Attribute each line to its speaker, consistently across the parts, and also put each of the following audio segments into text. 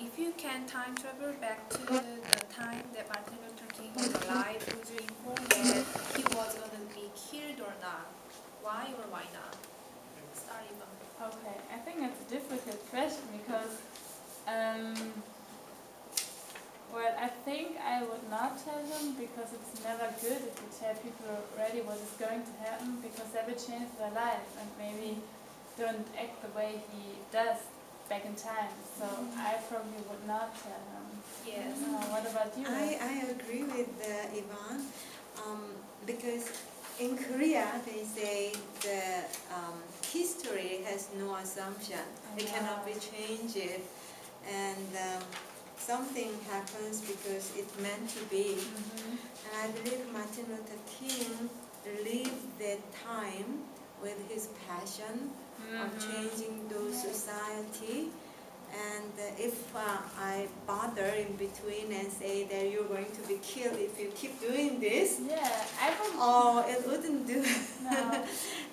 Speaker 1: if you can time travel back to the time that Martin Luther King was alive, would you inform that he was going to be killed or not? Why or why not? Start Ivan.
Speaker 2: Okay, I think it's a difficult question because, well, I think I would not tell him because it's never good if you tell people already what is going to happen because they will change their life and maybe don't act the way he does back in time. So I probably would not tell him.
Speaker 1: Yes.
Speaker 2: What about you?
Speaker 3: I agree with Ivan because in Korea they say the history has no assumption. It cannot be changed, and something happens because it's meant to be. And I believe Martin Luther King lived that time with his passion of changing the society. And if I bother in between and say that you're going to be killed if you keep doing this, it wouldn't do.
Speaker 2: No.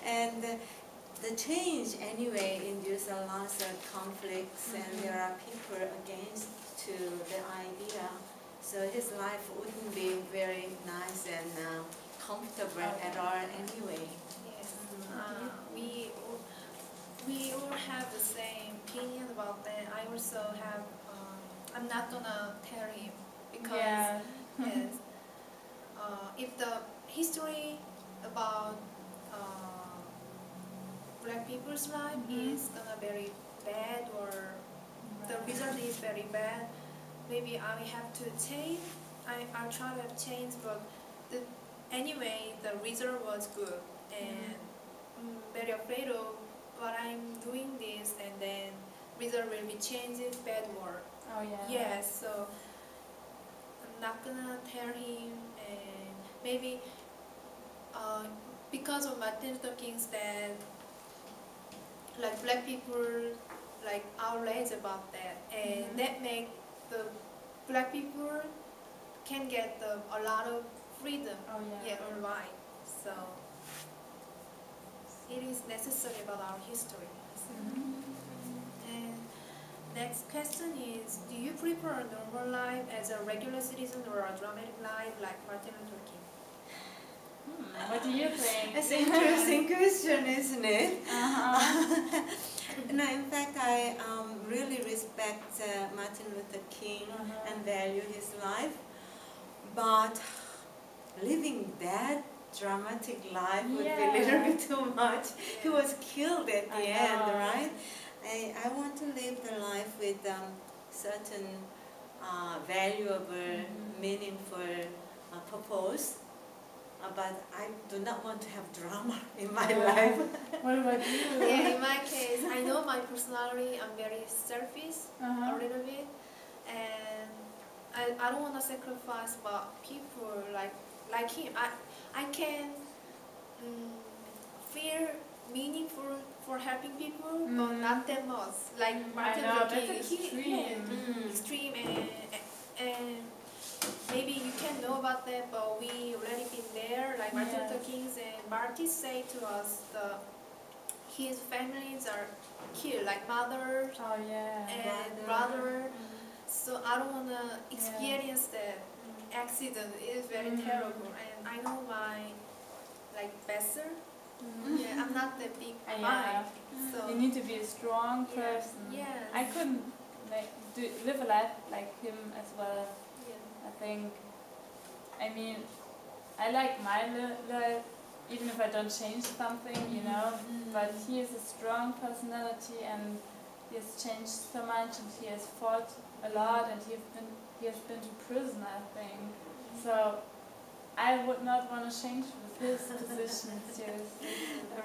Speaker 3: And the change anyway induces lots of conflicts, and there are people against to the idea. So his life wouldn't be very nice and comfortable at all anyway.
Speaker 1: Yes. We all have the same opinion about that. I also have, I'm not gonna tell him because yes, if the history about black people's life is gonna very bad or the result is very bad, maybe I have to change. I'll try to change, but anyway the result was good, and I'm very afraid of what I'm doing this and then result will be changed bad word.
Speaker 2: Oh yeah.
Speaker 1: Yes, so I'm not gonna tell him, and maybe because of Martin Luther King's death, like black people like outraged about that, and that make the black people can get a lot of freedom.
Speaker 2: Oh yeah.
Speaker 1: Yeah, or right. So it is necessary about our history. And next question is, do you prefer a normal life as a regular citizen or a dramatic life like Martin Luther King?
Speaker 2: What do you think?
Speaker 3: It's an interesting question, isn't it? No, in fact, I really respect Martin Luther King and value his life, but living that dramatic life would be a little bit too much. He was killed at the end, right? I want to live the life with certain valuable, meaningful purpose. But I do not want to have drama in my life.
Speaker 2: What about you?
Speaker 1: Yeah, in my case, I know my personality, I'm very selfish a little bit, and I don't want to sacrifice about people like him. I can feel meaningful for helping people, but not that much. Like Martin Luther King, extreme, and maybe you can know about that, but we already been there. Like Martin Luther King and Marty say to us, his families are killed, like mother and brother. So I don't want to experience that accident. It is very terrible, and I know my better. Yeah, I'm not that big mind. So
Speaker 2: you need to be a strong person.
Speaker 1: Yeah.
Speaker 2: I couldn't live a life like him as well. I think, I mean, I like my life, even if I don't change something, you know, but he has a strong personality and he has changed so much and he has fought a lot and he has been to prison, I think. So I would not want to change with his position, seriously.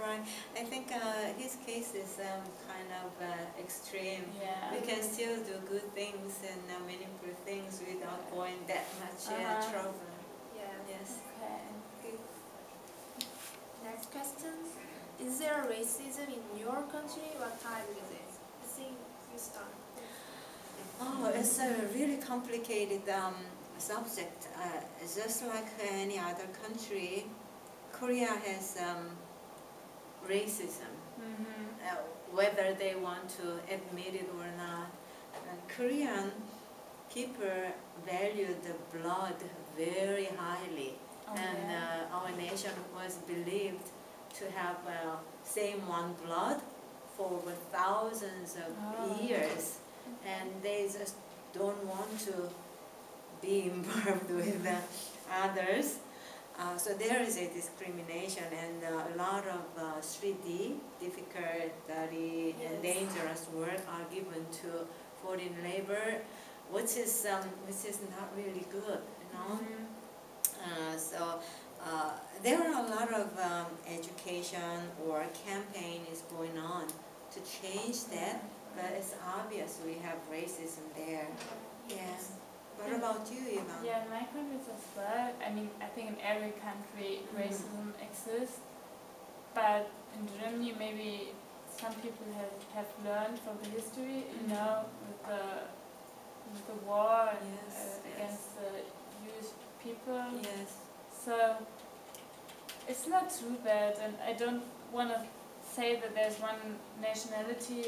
Speaker 3: Right. I think his case is kind of extreme.
Speaker 2: Yeah.
Speaker 3: We can still do good things and meaningful things without going that much trouble.
Speaker 1: Yeah.
Speaker 3: Yes.
Speaker 2: Okay.
Speaker 1: Next question. Is there racism in your country? What type is it? I think you start.
Speaker 3: Oh, it's a really complicated subject. Just like any other country, Korea has racism, whether they want to admit it or not. Korean people value the blood very highly, and our nation was believed to have same one blood for over thousands of years, and they just don't want to be involved with others. So there is a discrimination, and a lot of 3D, difficult, dirty, and dangerous work are given to foreign labor, which is not really good, you know. So there are a lot of education or campaign is going on to change that, but it's obvious we have racism there. Yes. What about you, Ivan?
Speaker 2: Yeah, in my countries as well. I mean, I think in every country racism exists, but in Germany maybe some people have learned from the history, you know, with the war against the Jewish people.
Speaker 3: Yes.
Speaker 2: So it's not too bad, and I don't want to say that there's one nationality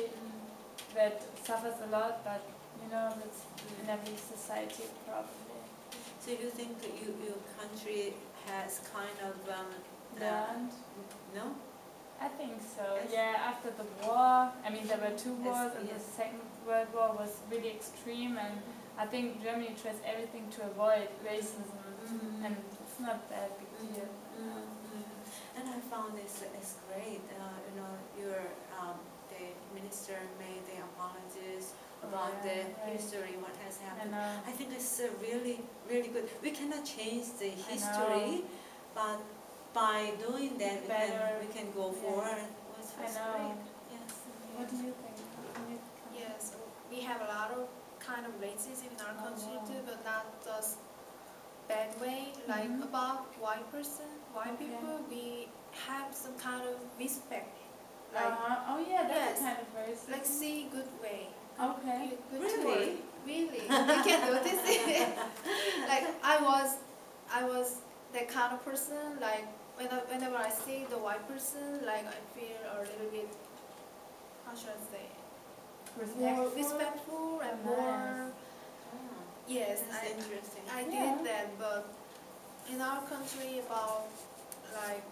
Speaker 2: that suffers a lot, but you know, it's in every society probably.
Speaker 3: So you think that your country has kind of
Speaker 2: learned?
Speaker 3: No?
Speaker 2: I think so.
Speaker 3: Yes.
Speaker 2: Yeah, after the war, I mean there were 2 wars, and the Second World War was really extreme, and I think Germany tries everything to avoid racism, and it's not that big deal.
Speaker 3: And I found this is great. You know, the minister made the apologies about the history, what has happened. I think it's really, really good. We cannot change the history, but by doing that, we can go forward. It's great. Yes.
Speaker 2: What do you think?
Speaker 1: Yes, we have a lot of kind of racism in our country too, but not just bad way. Like about white people, we have some kind of respect. Like
Speaker 2: that's kind of racism.
Speaker 1: Like see good way.
Speaker 2: Okay.
Speaker 1: Good
Speaker 3: Really?
Speaker 1: Really, you can notice it. Like I was that kind of person. Like whenever I see the white person, like I feel a little bit, how should I say, more respectful and more. Yes,
Speaker 3: that's interesting.
Speaker 1: I did that, but in our country about like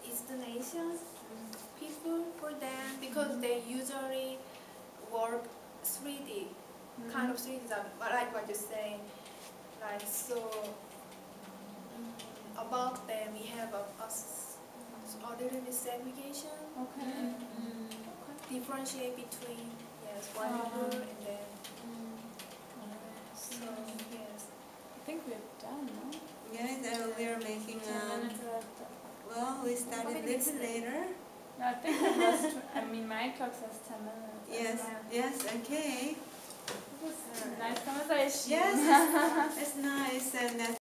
Speaker 1: Eastern Asian people, for them, because they usually work 3D, kind of 3D, like what you say, like so about them we have a little bit segregation, differentiate between white people and then so yes.
Speaker 2: I think we're done, no?
Speaker 3: Yeah, we are making.
Speaker 2: 10 minutes left.
Speaker 3: Well, we started a little later.
Speaker 2: No, I think it was. I mean, my clock says 10 minutes.
Speaker 3: Yes. Yes. Okay.
Speaker 2: It was a nice conversation.
Speaker 3: Yes, it's nice, and